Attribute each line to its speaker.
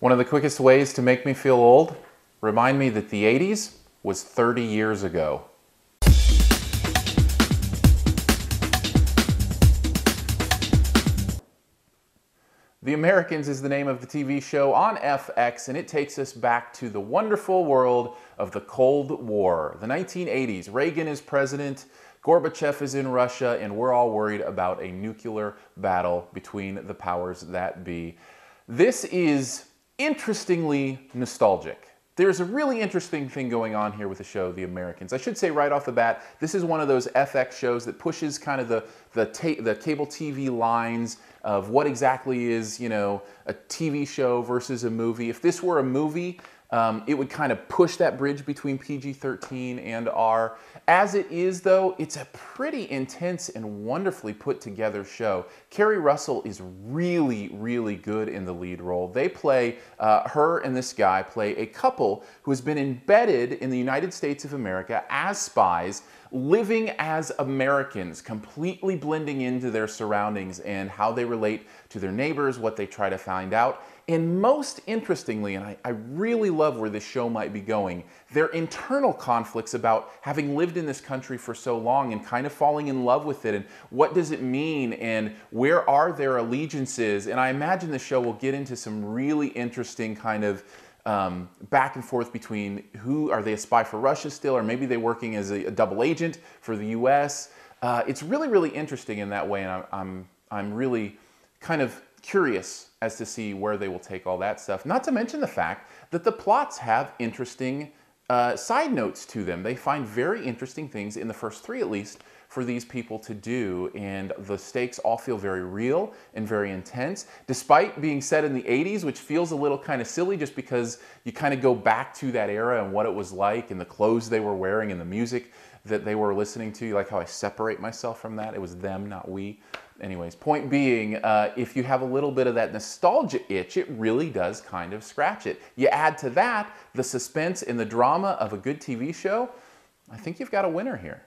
Speaker 1: One of the quickest ways to make me feel old? Remind me that the 80s was 30 years ago. The Americans is the name of the TV show on FX, and it takes us back to the wonderful world of the Cold War. The 1980s, Reagan is president, Gorbachev is in Russia, and we're all worried about a nuclear battle between the powers that be. This is interestingly nostalgic. There's a really interesting thing going on here with the show, The Americans. I should say right off the bat, this is one of those FX shows that pushes kind of the cable TV lines of what exactly is, you know, a TV show versus a movie. If this were a movie, it would kind of push that bridge between PG-13 and R. As it is, though, it's a pretty intense and wonderfully put together show. Keri Russell is really, really good in the lead role. They play, her and this guy play a couple who has been embedded in the United States of America as spies, living as Americans, completely blending into their surroundings and how they relate to their neighbors, what they try to find out. And most interestingly, and I really love where this show might be going, their internal conflicts about having lived in this country for so long and kind of falling in love with it, and what does it mean, and where are their allegiances. And I imagine the show will get into some really interesting kind of back and forth between who, are they a spy for Russia still, or maybe they're working as a double agent for the US. It's really, really interesting in that way, and I'm really kind of curious as to see where they will take all that stuff. Not to mention the fact that the plots have interesting side notes to them. They find very interesting things in the first three, at least, for these people to do, and the stakes all feel very real and very intense, despite being set in the 80s, which feels a little kind of silly just because you kind of go back to that era and what it was like and the clothes they were wearing and the music that they were listening to. You like how I separate myself from that? It was them, not we. Anyways, point being, if you have a little bit of that nostalgia itch, it really does kind of scratch it. You add to that the suspense and the drama of a good TV show, I think you've got a winner here.